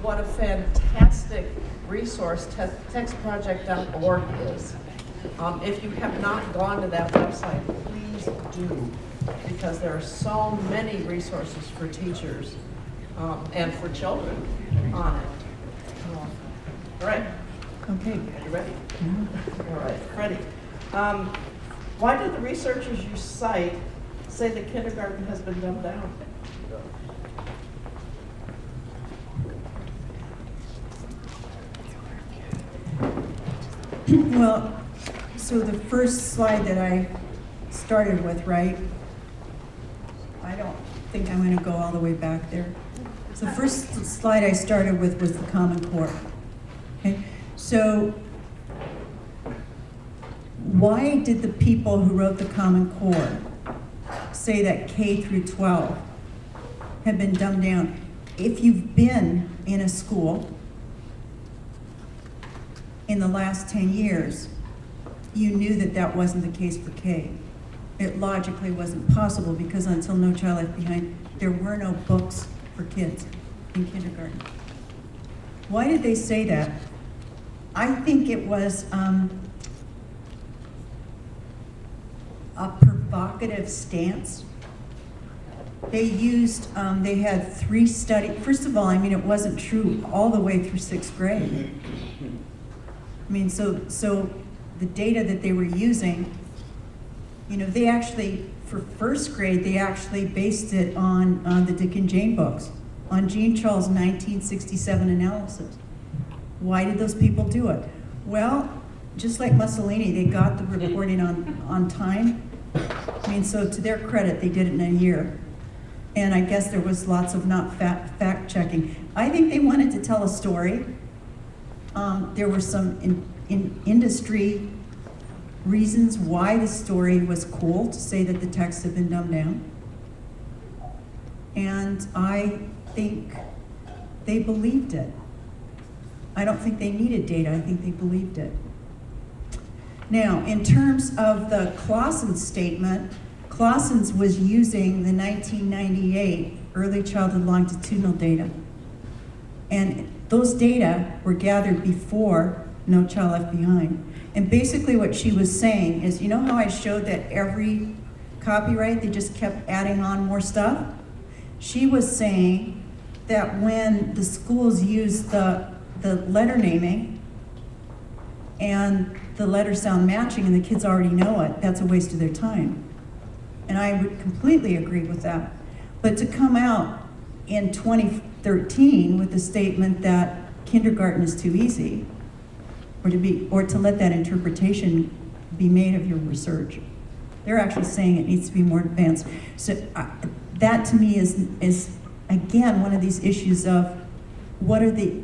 what a fantastic resource textproject.org is. If you have not gone to that website, please do, because there are so many resources for teachers and for children on it. All right. Okay. Are you ready? All right, Freddy. Why do the researchers you cite say that kindergarten has been dumbed down? Well, so the first slide that I started with, right? I don't think I'm going to go all the way back there. So the first slide I started with was the Common Core. Okay, so why did the people who wrote the Common Core say that K through 12 have been dumbed down? If you've been in a school in the last 10 years, you knew that that wasn't the case for K. It logically wasn't possible because until No Child Left Behind, there were no books for kids in kindergarten. Why did they say that? I think it was a provocative stance. They used, they had 3 studies. First of all, I mean, it wasn't true all the way through 6th grade. I mean, so the data that they were using, you know, they actually, for 1st grade, they actually based it on the Dick and Jane books, on Jean Charles' 1967 analysis. Why did those people do it? Well, just like Mussolini, they got the reporting on time. I mean, so to their credit, they did it in a year. And I guess there was lots of not fact checking. I think they wanted to tell a story. There were some in industry reasons why the story was cool to say that the texts had been dumbed down. And I think they believed it. I don't think they needed data, I think they believed it. Now, in terms of the Clausen statement, Clausen's was using the 1998 early childhood longitudinal data. And those data were gathered before No Child Left Behind. And basically what she was saying is, you know how I showed that every copyright, they just kept adding on more stuff? She was saying that when the schools used the letter naming and the letter sound matching and the kids already know it, that's a waste of their time. And I would completely agree with that. But to come out in 2013 with the statement that kindergarten is too easy, or to let that interpretation be made of your research. They're actually saying it needs to be more advanced. So that to me is again one of these issues of what are the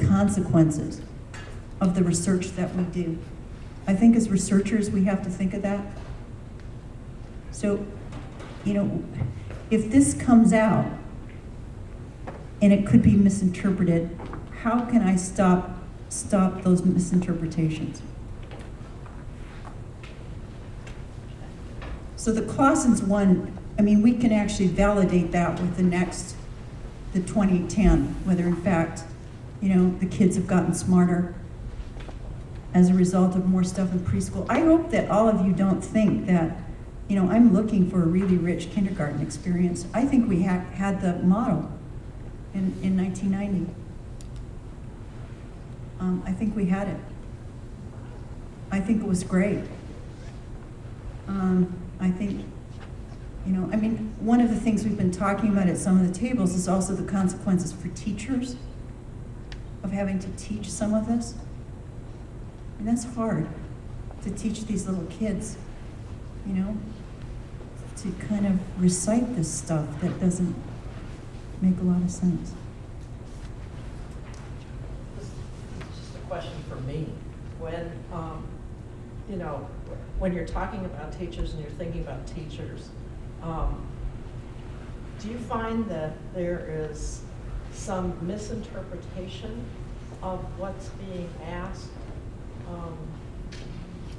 consequences of the research that we do? I think as researchers we have to think of that. So, you know, if this comes out and it could be misinterpreted, how can I stop those misinterpretations? So the Clausen's one, I mean, we can actually validate that with the 2010, whether in fact, you know, the kids have gotten smarter as a result of more stuff in preschool. I hope that all of you don't think that, you know, I'm looking for a really rich kindergarten experience. I think we had the model in 1990. I think we had it. I think it was great. I think, you know, I mean, one of the things we've been talking about at some of the tables is also the consequences for teachers of having to teach some of this. And that's hard, to teach these little kids, you know, to kind of recite this stuff that doesn't make a lot of sense. This is just a question for me. When, you know, when you're talking about teachers and you're thinking about teachers, do you find that there is some misinterpretation of what's being asked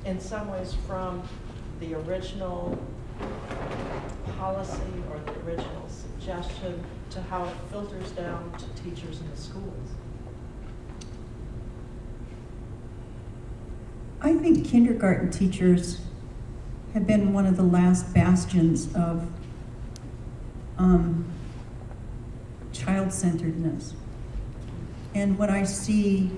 in some ways from the original policy or the original suggestion to how it filters down to teachers in the schools? I think kindergarten teachers have been one of the last bastions of child-centeredness. And what I see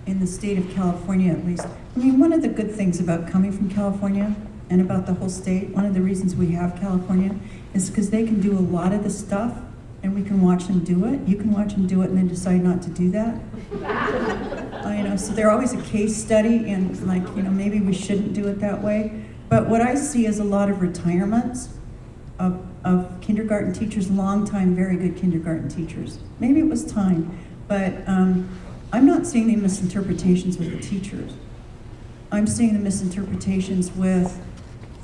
in the state of California, at least, I mean, one of the good things about coming from California and about the whole state, one of the reasons we have California is because they can do a lot of the stuff and we can watch them do it. You can watch them do it and then decide not to do that. So they're always a case study and maybe we shouldn't do it that way. But what I see is a lot of retirements of kindergarten teachers, long time, very good kindergarten teachers. Maybe it was time, but I'm not seeing the misinterpretations with the teachers. I'm seeing the misinterpretations with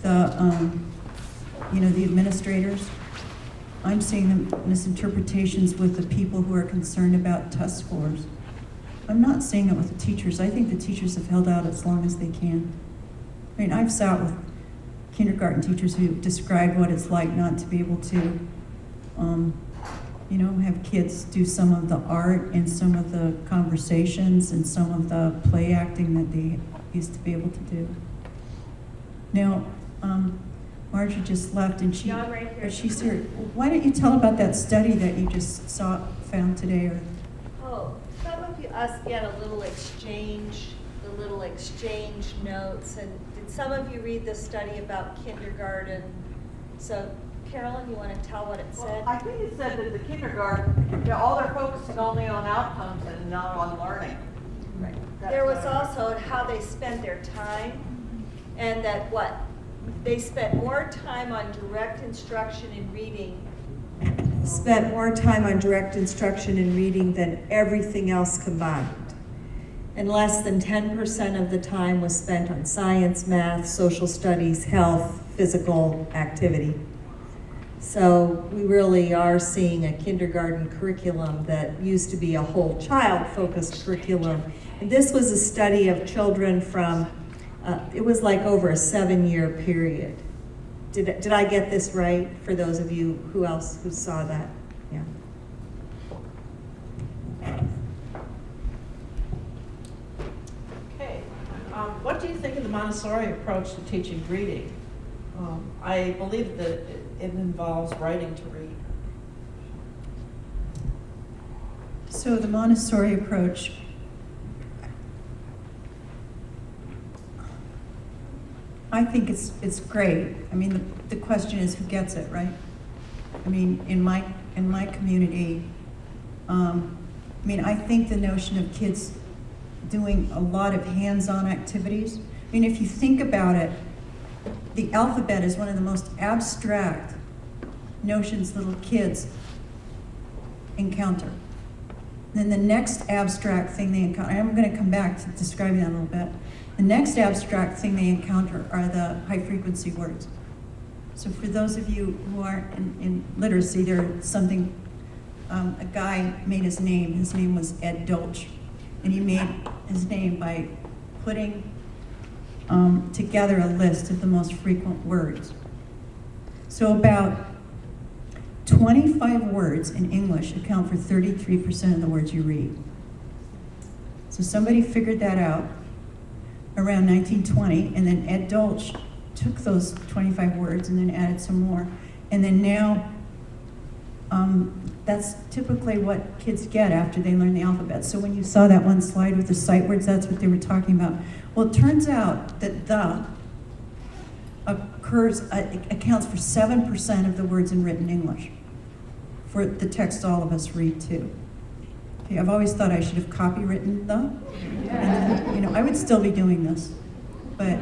the, the administrators. I'm seeing the misinterpretations with the people who are concerned about test scores. I'm not seeing it with the teachers. I think the teachers have held out as long as they can. I mean, I've sat with kindergarten teachers who describe what it's like not to be able to, have kids do some of the art and some of the conversations and some of the play acting that they used to be able to do. Now, Margie just left and No, I'm right here. she's here. Why don't you tell about that study that you just found today? Some of us get a little exchange, notes, and did some of you read this study about kindergarten? So, Carolyn, you want to tell what it said? Well, I think it said that the kindergarten, all they're focusing only on outcomes and not on learning. Right. That's There was what- also how they spent their time, and that they spent more time on direct instruction in reading. Spent more time on direct instruction and reading than everything else combined. And less than 10% of the time was spent on science, math, social studies, health, physical activity. So we really are seeing a kindergarten curriculum that used to be a whole child-focused curriculum. And this was a study of children from, it was like over a 7-year period. Did I get this right for those of you who saw that? Yeah. Okay. What do you think of the Montessori approach to teaching reading? I believe that it involves writing to read. So the Montessori approach, I think it's great. I mean, the question is who gets it, right? I mean, in my community, I think the notion of kids doing a lot of hands-on activities. I mean, if you think about it, the alphabet is one of the most abstract notions little kids encounter. Then the next abstract thing they encounter, I'm going to come back to describing that a little bit. The next abstract thing they encounter are the high-frequency words. So for those of you who aren't in literacy, there's something, a guy made his name. His name was Ed Dolch. And he made his name by putting together a list of the most frequent words. So about 25 words in English account for 33% of the words you read. So somebody figured that out around 1920, and then Ed Dolch took those 25 words and then added some more. And then now, that's typically what kids get after they learn the alphabet. So when you saw that one slide with the sight words, that's what they were talking about. Well, it turns out that the accounts for 7% of the words in written English, for the text all of us read too. Okay, I've always thought I should have copywritten the, and then, I would still be doing this. But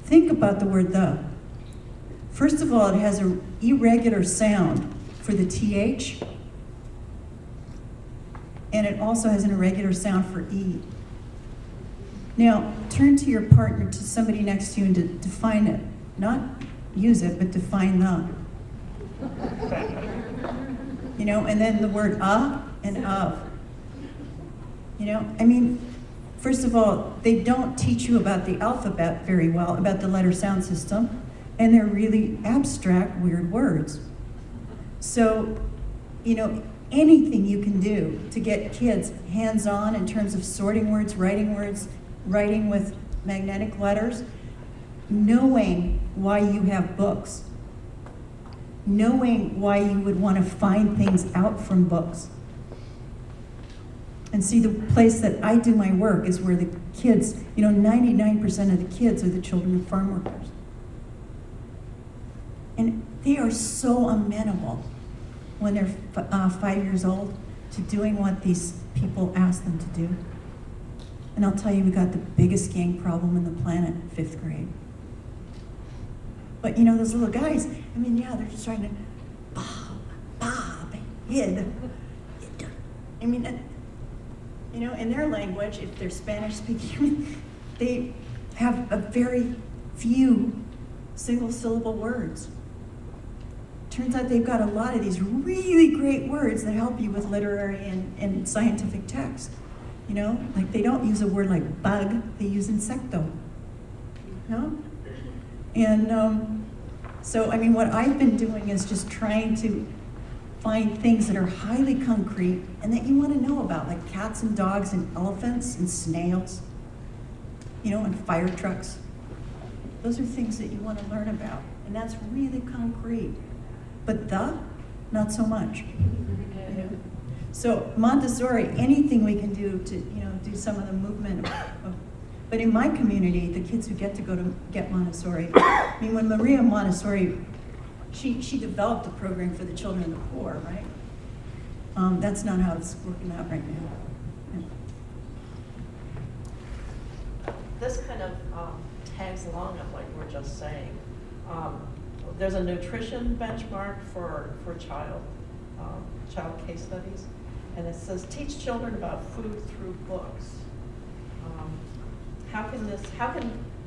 think about the word the. First of all, it has an irregular sound for the TH, and it also has an irregular sound for E. Now, turn to your partner, to somebody next to you, and define it. Not use it, but define the. And then the word and of. First of all, they don't teach you about the alphabet very well, about the letter sound system. and they're really abstract, weird words. So, you know, anything you can do to get kids hands-on in terms of sorting words, writing with magnetic letters, knowing why you have books, knowing why you would want to find things out from books. And see, the place that I do my work is where the kids, you know, 99% of the kids are the children of farm workers. And they are so amenable when they're 5 years old to doing what these people ask them to do. And I'll tell you, we got the biggest gang problem in the planet in 5th grade. But you know, those little guys, I mean, yeah, they're just trying to, Bob, Hid. I mean, you know, in their language, if they're Spanish speaking, they have a very few single syllable words. Turns out they've got a lot of these really great words that help you with literary and scientific text. You know, like they don't use a word like bug, they use insecto. You know? And so, I mean, what I've been doing is just trying to find things that are highly concrete and that you want to know about, like cats and dogs and elephants and snails, you know, and fire trucks. Those are things that you want to learn about, and that's really concrete. But not so much. You know? So Montessori, anything we can do to, you know, do some of the movement. But in my community, the kids who get to go to get Montessori, I mean, when Maria Montessori, she developed a program for the children of the poor, right? That's not how it's working out right now. Yeah. This kind of tags along on what you were just saying. There's a nutrition benchmark for child case studies, and it says teach children about food through books.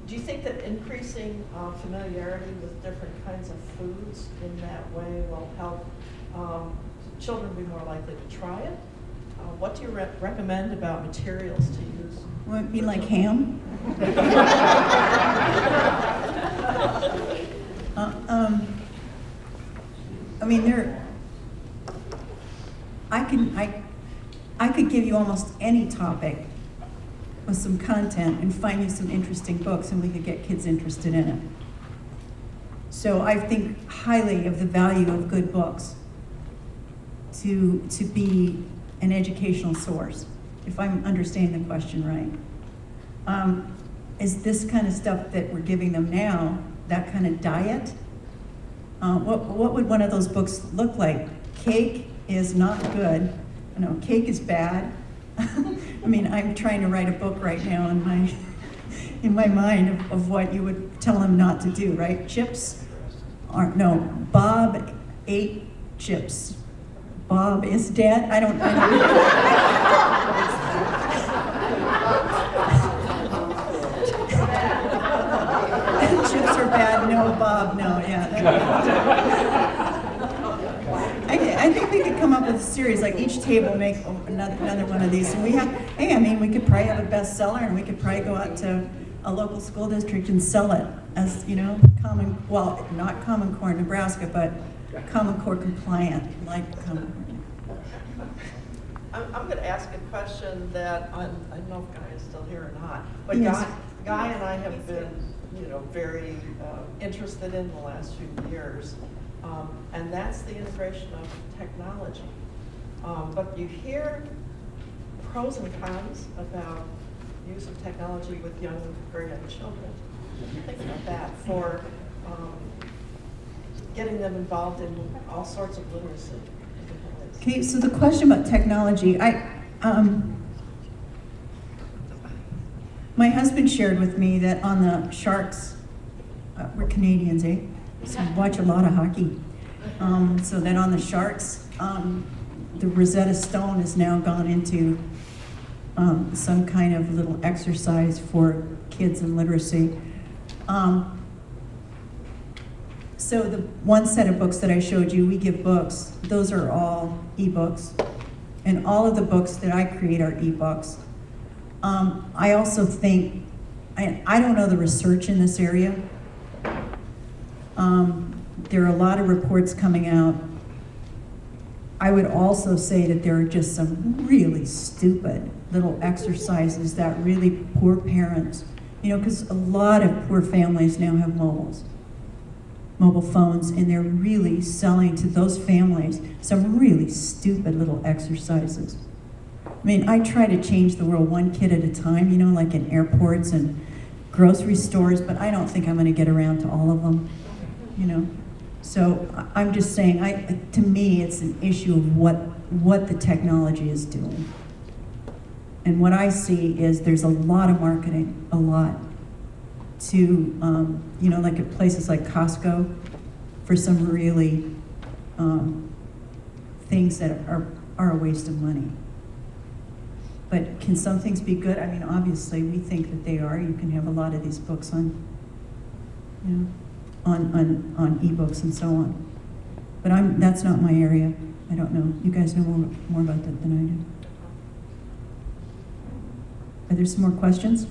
Do you think that increasing familiarity with different kinds of foods in that way will help children be more likely to try it? What do you recommend about materials to use? Would it be like ham? I mean, I could give you almost any topic with some content and find you some interesting books, and we could get kids interested in it. So I think highly of the value of good books to be an educational source, if I'm understanding the question right. Is this kind of stuff that we're giving them now, that kind of diet? What would one of those books look like? Cake is not good. No, cake is bad. I mean, I'm trying to write a book right now in my mind of what you would tell them not to do, right? Chips aren't, no, Bob ate chips. Bob is dead? I don't Chips are bad, no, Bob, no, yeah. I think we could come up with a series, like each table make another one of these. And we have, hey, I mean, we could probably have a bestseller, and we could probably go out to a local school district and sell it as, you know, not Common Core Nebraska, but Common Core compliant, like Common Core. I'm going to ask a question that I don't know if Guy is still here or not, but Yes. Guy and I have been, you know, very interested in the last few years, and that's the integration of technology. But you hear pros and cons about use of technology with very young children. What do you think about that for getting them involved in all sorts of literacy? Okay, so the question about technology, my husband shared with me that on the Sharks, we're Canadians, eh? So we watch a lot of hockey. So that on the Sharks, the Rosetta Stone has now gone into some kind of little exercise for kids in literacy. So the one set of books that I showed you, we give books. Those are all ebooks. And all of the books that I create are ebooks. I also think, I don't know the research in this area, There are a lot of reports coming out. I would also say that there are just some really stupid little exercises that really poor parents, you know, because a lot of poor families now have mobile phones, and they're really selling to those families some really stupid little exercises. I mean, I try to change the world one kid at a time, you know, like in airports and grocery stores, but I don't think I'm going to get around to all of them, you know. So I'm just saying, to me, it's an issue of what the technology is doing. And what I see is there's a lot of marketing, a lot, to, you know, like at places like Costco, for some really things that are a waste of money. But can some things be good? I mean, obviously, we think that they are. You can have a lot of these books on, you know, on ebooks and so on. But that's not my area. I don't know. You guys know more about that than I do. Are there some more questions?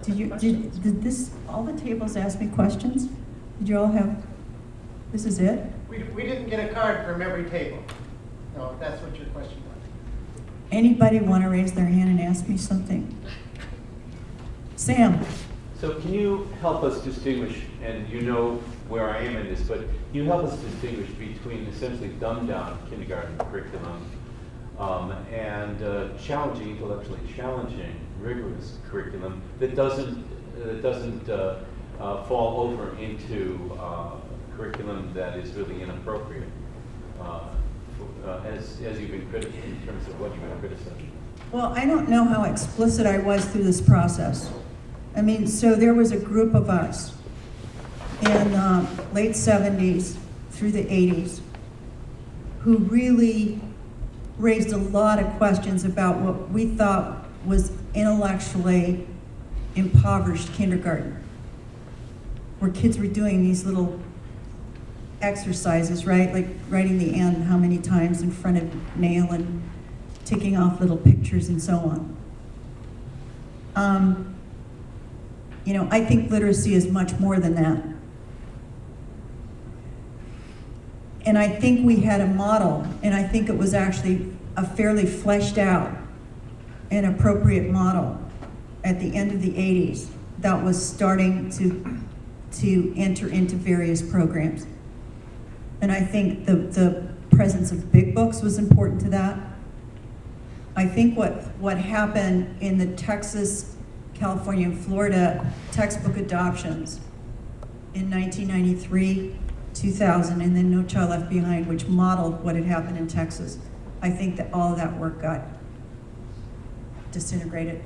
Did this, all the tables ask me questions? Did you all have, this is it? We didn't get a card from every table. No, if that's what your question was. Anybody want to raise their hand and ask me something? Sam? So can you help us distinguish, and you know where I am in this, but can you help us distinguish between essentially dumbed down kindergarten curriculum and challenging, intellectually challenging, rigorous curriculum that doesn't fall over into curriculum that is really inappropriate, as you've been critical in terms of what you've been criticizing? Well, I don't know how explicit I was through this process. I mean, so there was a group of us in the late 70s through the 80s who really raised a lot of questions about what we thought was intellectually impoverished kindergarten, where kids were doing these little exercises, right? Like writing the N how many times in front of nail and ticking off little pictures and so on. You know, I think literacy is much more than that. And I think we had a model, and I think it was actually a fairly fleshed out and appropriate model at the end of the 80s that was starting to enter into various programs. And I think the presence of big books was important to that. I think what happened in the Texas, California, and Florida textbook adoptions in 1993, 2000, and then No Child Left Behind, which modeled what had happened in Texas. I think that all of that work got disintegrated.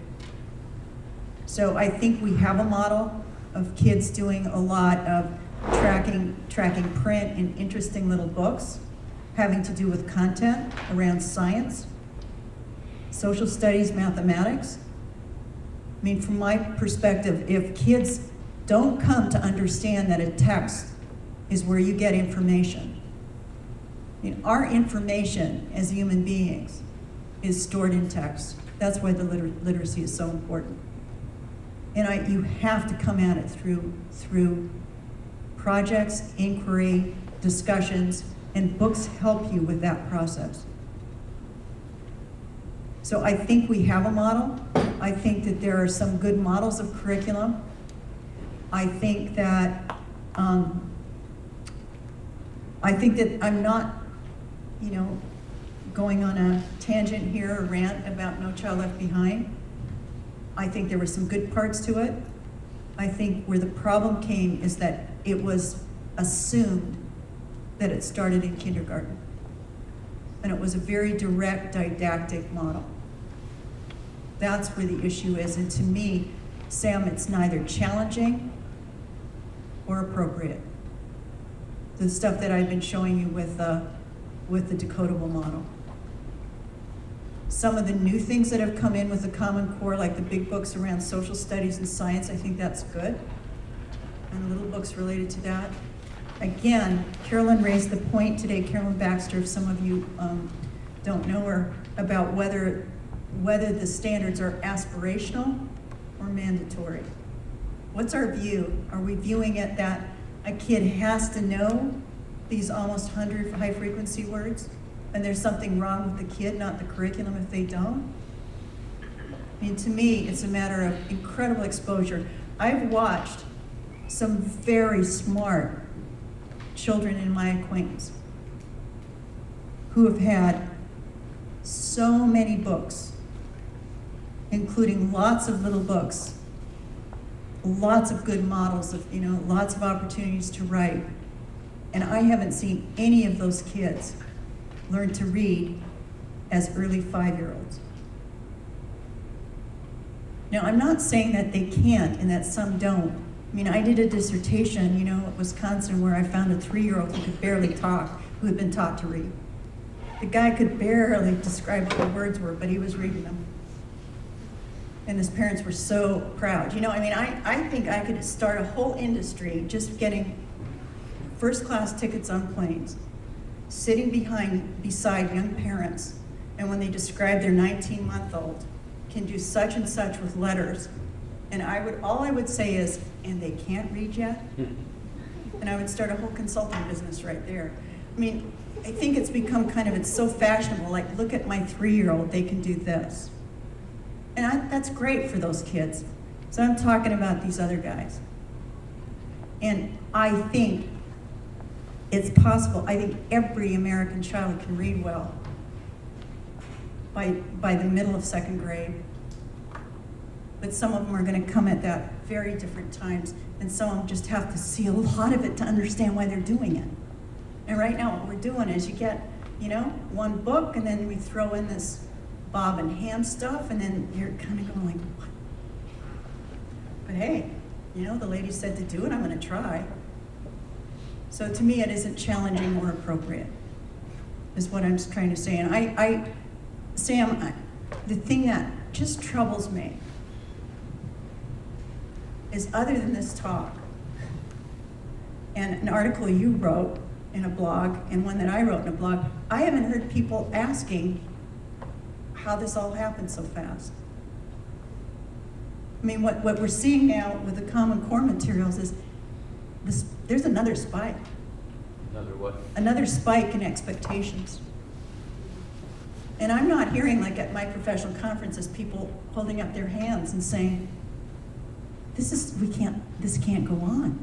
So I think we have a model of kids doing a lot of tracking print in interesting little books, having to do with content around science, social studies, mathematics. I mean, from my perspective, if kids don't come to understand that a text is where you get information, I mean, our information as human beings is stored in text. That's why the literacy is so important. And you have to come at it through projects, inquiry, discussions, and books help you with that process. So I think we have a model. I think that there are some good models of curriculum. I think that I'm not, you know, going on a tangent here, a rant about No Child Left Behind. I think there were some good parts to it. I think where the problem came is that it was assumed that it started in kindergarten. And it was a very direct didactic model. That's where the issue is. And to me, Sam, it's neither challenging or appropriate. The stuff that I've been showing you with the decodable model. Some of the new things that have come in with the Common Core, like the big books around social studies and science, I think that's good. And little books related to that. Again, Carolyn raised the point today, Carolyn Baxter, if some of you don't know her, about whether the standards are aspirational or mandatory. What's our view? Are we viewing it that a kid has to know these almost 100 high-frequency words, and there's something wrong with the kid, not the curriculum, if they don't. I mean, to me, it's a matter of incredible exposure. I've watched some very smart children in my acquaintance who have had so many books, including lots of little books, lots of good models of, lots of opportunities to write. And I haven't seen any of those kids learn to read as early 5-year-olds. Now, I'm not saying that they can't and that some don't. I mean, I did a dissertation, at Wisconsin, where I found a 3-year-old who could barely talk, who had been taught to read. The guy could barely describe what the words were, but he was reading them. And his parents were so proud. I think I could start a whole industry just getting first-class tickets on planes, sitting beside young parents, and when they describe their 19-month-old, can do such and such with letters. And all I would say is, and they can't read yet? And I would start a whole consulting business right there. I mean, I think it's become it's so fashionable, like, look at my 3-year-old, they can do this. And that's great for those kids. So I'm talking about these other guys. And I think it's possible. I think every American child can read well by the middle of 2nd grade. But some of them are going to come at that very different times, and some of them just have to see a lot of it to understand why they're doing it. And right now what we're doing is you get, one book, and then we throw in this Bob and Ham stuff, and then you're kind of going like, what? But hey, the lady said to do it, I'm going to try. So to me, it isn't challenging or appropriate, is what I'm trying to say. And Sam, the thing that just troubles me is, other than this talk and an article you wrote in a blog and one that I wrote in a blog, I haven't heard people asking how this all happened so fast. I mean, what we're seeing now with the Common Core materials is there's another spike. Another what? Another spike in expectations. And I'm not hearing, like at my professional conferences, people holding up their hands and saying, this can't go on.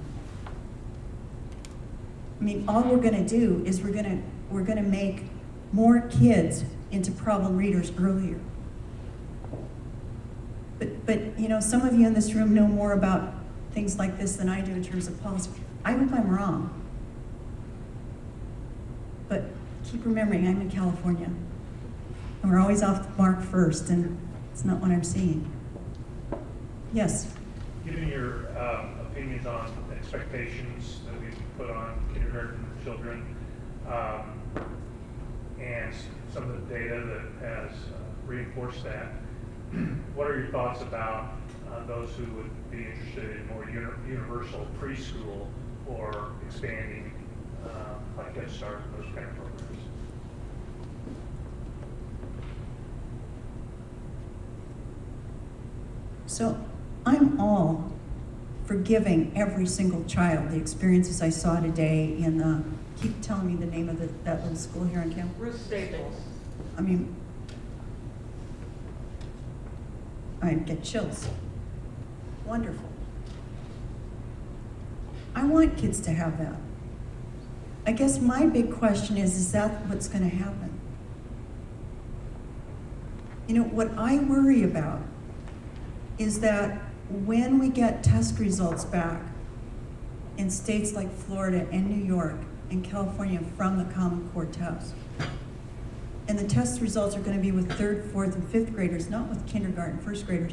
I mean, all we're gonna do is we're gonna make more kids into problem readers earlier. But some of you in this room know more about things like this than I do in terms of policy. I hope I'm wrong. But keep remembering, I'm in California. And we're always off the mark first, and it's not what I'm seeing. Yes? Given your opinions on expectations that we put on kindergarten children, and some of the data that has reinforced that, what are your thoughts about those who would be interested in more universal preschool or expanding like Head Start and those kind of programs? So I'm all for giving every single child the experiences I saw today in keep telling me the name of that little school here on campus. Ruth Staples. I mean, I get chills. Wonderful. I want kids to have that. I guess my big question is that what's going to happen? What I worry about is that when we get test results back in states like Florida and New York and California from the Common Core test, and the test results are going to be with 3rd, 4th, and 5th graders, not with kindergarten, 1st graders.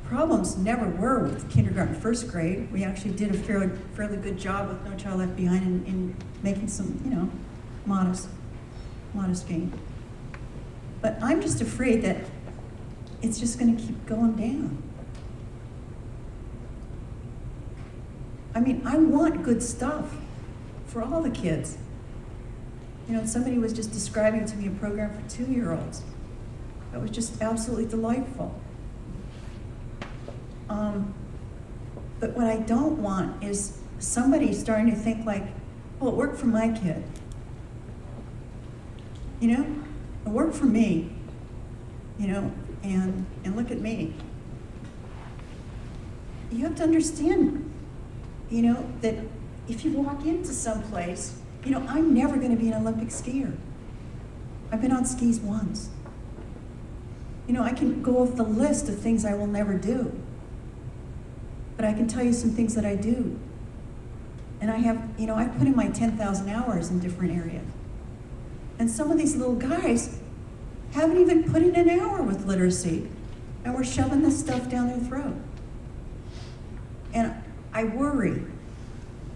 Problems never were with kindergarten, 1st grade. We actually did a fairly good job with No Child Left Behind in making some, modest gain. But I'm just afraid that it's just going to keep going down. I mean, I want good stuff for all the kids. Somebody was just describing to me a program for 2-year-olds. That was just absolutely delightful. But what I don't want is somebody starting to think like, well, it worked for my kid. You know, it worked for me, you know, and look at me. You have to understand, you know, that if you walk into some place, you know, I'm never going to be an Olympic skier. I've been on skis once. You know, I can go off the list of things I will never do. But I can tell you some things that I do. And I have, you know, I've put in my 10,000 hours in different areas. And some of these little guys haven't even put in an hour with literacy, and we're shoving this stuff down their throat. And I worry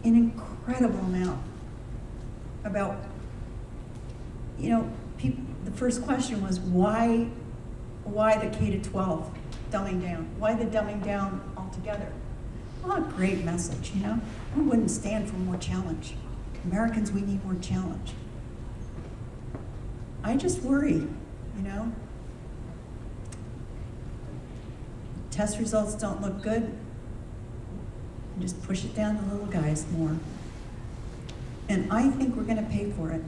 an incredible amount about, you know, the first question was why the K-12 dumbing down? Why the dumbing down altogether? Well, a great message, you know? Who wouldn't stand for more challenge? Americans, we need more challenge. I just worry, you know? Test results don't look good. You just push it down the little guys more. And I think we're going to pay for it.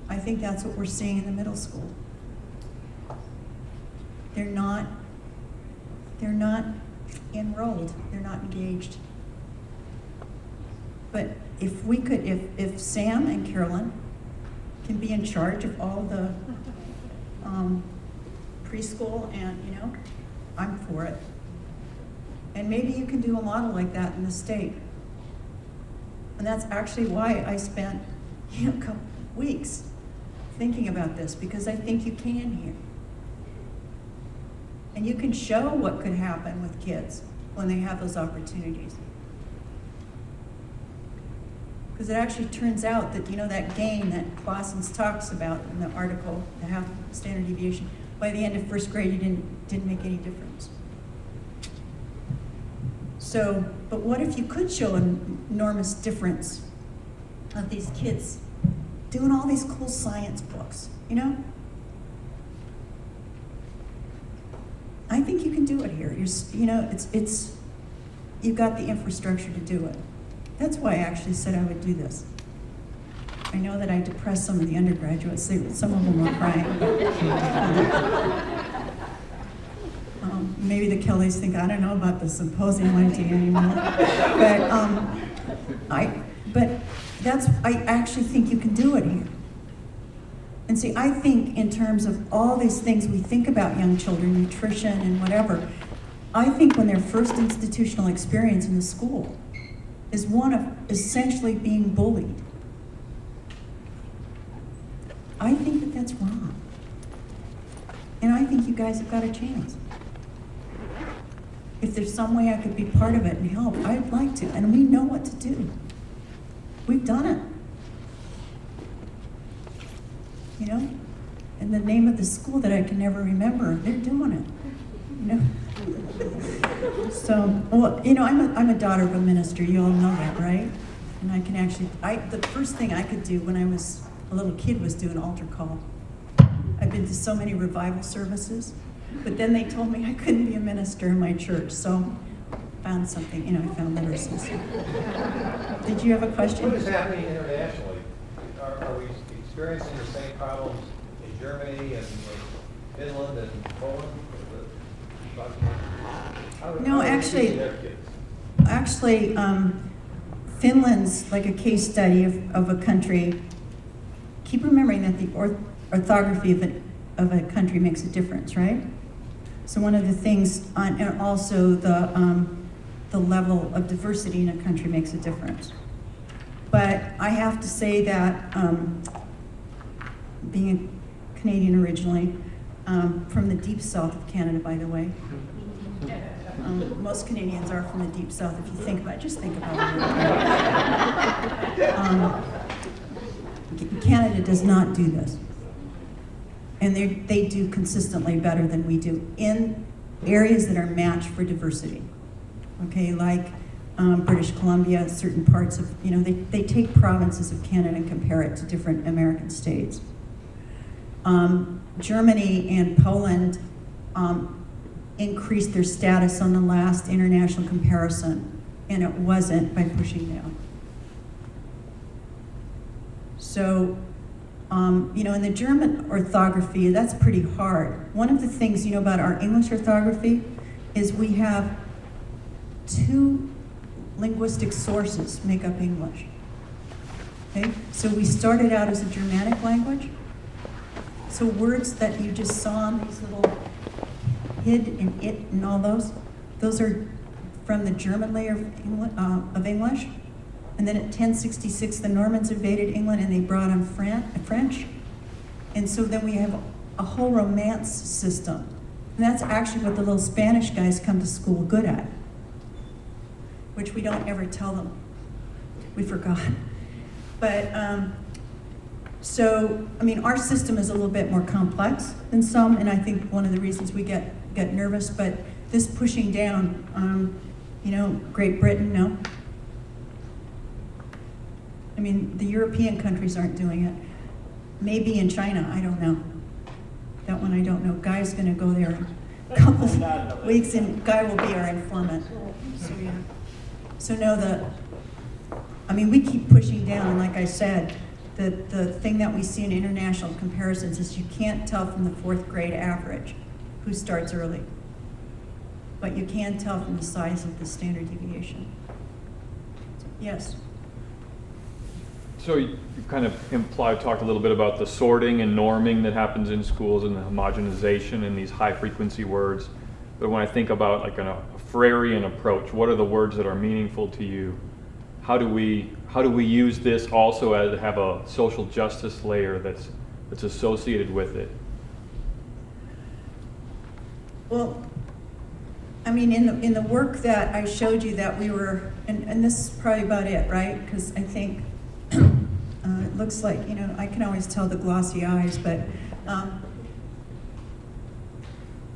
I think that's what we're seeing in the middle school. They're not enrolled, they're not engaged. But if we could, if Sam and Carolyn can be in charge of all the preschool, and you know, I'm for it. And maybe you can do a model like that in the state. And that's actually why I spent, you know, a couple weeks thinking about this, because I think you can here. And you can show what could happen with kids when they have those opportunities. Because it actually turns out that, you know, that gain that Clausen's talks about in the article, the half standard deviation, by the end of first grade, you didn't make any difference. So, but what if you could show an enormous difference of these kids doing all these cool science books, you know? I think you can do it here. You know, you've got the infrastructure to do it. That's why I actually said I would do this. I know that I depressed some of the undergraduates. Some of them were crying. Maybe the Kellys think, I don't know about the Symposium idea anymore. But I actually think you can do it here. And see, I think in terms of all these things we think about young children, nutrition and whatever, I think when their first institutional experience in the school is one of essentially being bullied, I think that that's wrong. And I think you guys have got a chance. If there's some way I could be part of it and help, I'd like to. And we know what to do. We've done it. You know? And the name of the school that I can never remember, they're doing it. You know? So, well, you know, I'm a daughter of a minister. You all know that, right? And I can actually, the first thing I could do when I was a little kid was do an altar call. I've been to so many revival services, but then they told me I couldn't be a minister in my church, so I found something, you know, I found literacy. Did you have a question? What is happening internationally? Are we experiencing the same problems in Germany and Finland and Poland? No, actually, Finland's like a case study of a country. Keep remembering that the orthography of a country makes a difference, right? So one of the things, and also the level of diversity in a country makes a difference. But I have to say that being a Canadian originally, from the deep south of Canada, by the way. Most Canadians are from the deep south. If you think about it, just think about it. Canada does not do this. And they do consistently better than we do in areas that are matched for diversity. Okay, like British Columbia, certain parts of, you know, they take provinces of Canada and compare it to different American states. Germany and Poland increase their status on the last international comparison, and it wasn't by pushing down. So, in the German orthography, that's pretty hard. One of the things, about our English orthography is we have 2 linguistic sources make up English. Okay? So we started out as a Germanic language. So words that you just saw in these little id and it and all those are from the German layer of English. And then at 1066, the Normans invaded England and they brought in French. And so then we have a whole Romance system. And that's actually what the little Spanish guys come to school good at, which we don't ever tell them. We forgot. But, our system is a little bit more complex than some, and I think one of the reasons we get nervous, but this pushing down, Great Britain, no. The European countries aren't doing it. Maybe in China, I don't know. That one I don't know. Guy's gonna go there in a couple of weeks, and Guy will be our informant. So, yeah. So no, we keep pushing down, and like I said, the thing that we see in international comparisons is you can't tell from the 4th grade average who starts early. But you can tell from the size of the standard deviation. Yes? So you kind of talked a little bit about the sorting and norming that happens in schools and the homogenization and these high frequency words. But when I think about like a Freirean approach, what are the words that are meaningful to you? How do we use this also to have a social justice layer that's associated with it? Well, in the work that I showed you that we were, and this is probably about it, right? Because I think it looks like, I can always tell the glossy eyes, but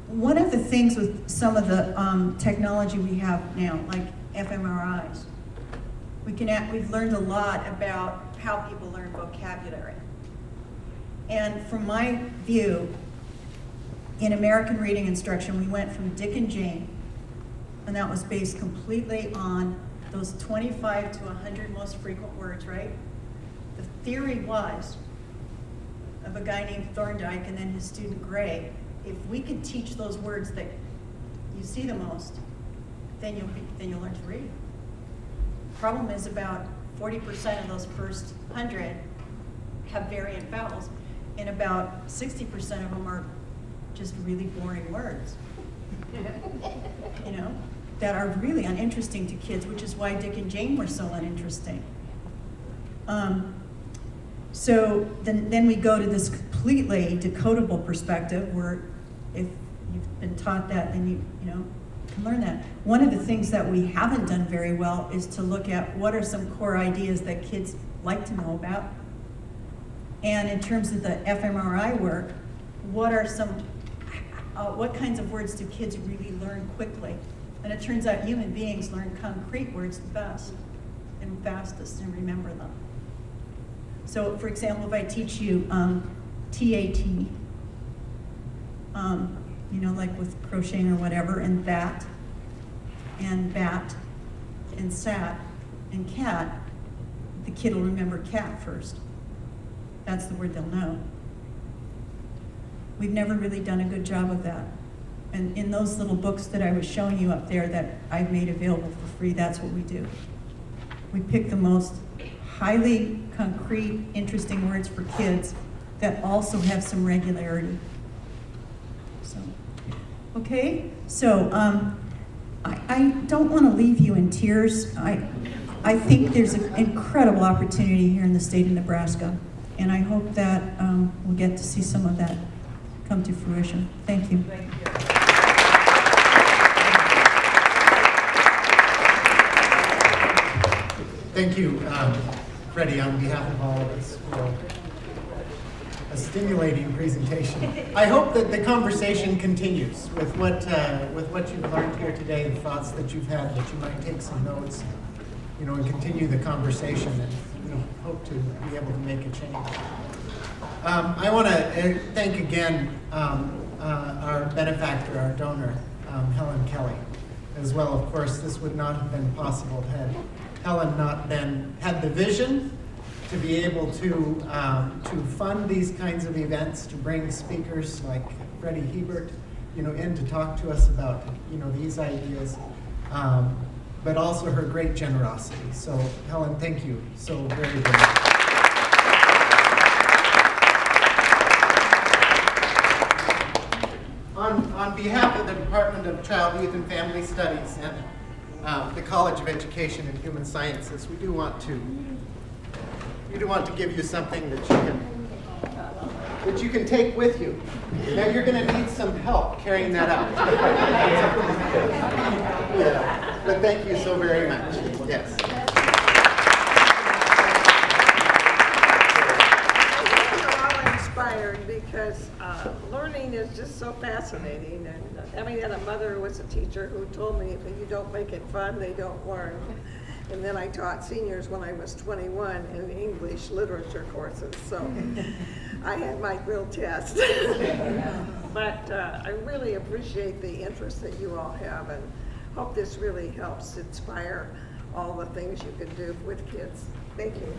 one of the things with some of the technology we have now, like fMRIs, we've learned a lot about how people learn vocabulary. And from my view, in American reading instruction, we went from Dick and Jane, and that was based completely on those 25 to 100 most frequent words, right? The theory was of a guy named Thorndike and then his student Gray, if we could teach those words that you see the most, then you'll learn to read. Problem is about 40% of those first 100 have variant vowels, and about 60% of them are just really boring words. That are really uninteresting to kids, which is why Dick and Jane were so uninteresting. So then we go to this completely decodable perspective where if you've been taught that, then you can learn that. One of the things that we haven't done very well is to look at what are some core ideas that kids like to know about. And in terms of the fMRI work, what kinds of words do kids really learn quickly? And it turns out human beings learn concrete words the best and fastest and remember them. So for example, if I teach you TAT, like with crocheting or whatever, and that, and bat, and sat, and cat, the kid will remember cat first. That's the word they'll know. We've never really done a good job of that. And in those little books that I was showing you up there that I've made available for free, that's what we do. We pick the most highly concrete, interesting words for kids that also have some regularity. So, okay, so I don't want to leave you in tears. I think there's an incredible opportunity here in the state of Nebraska, and I hope that we'll get to see some of that come to fruition. Thank you. Thank you. Thank you, Freddie, on behalf of all of us for a stimulating presentation. I hope that the conversation continues with what you've learned here today, the thoughts that you've had, that you might take some notes, and continue the conversation, and hope to be able to make a change. I want to thank again our benefactor, our donor, Helen Kelly. As well, of course, this would not have been possible had Helen not had the vision to be able to fund these kinds of events, to bring speakers like Freddy Hiebert, in to talk to us about, these ideas, but also her great generosity. So Helen, thank you so very, very much. On behalf of the Department of Child, Youth, and Family Studies and the College of Education and Human Sciences, we do want to give you something that you can take with you. Now you're going to need some help carrying that out. Yeah. But thank you so very much. Yes. Because learning is just so fascinating, and having had a mother who was a teacher who told me if you don't make it fun, they don't learn. And then I taught seniors when I was 21 in English literature courses, so I had my real test. But I really appreciate the interest that you all have, and hope this really helps inspire all the things you can do with kids. Thank you.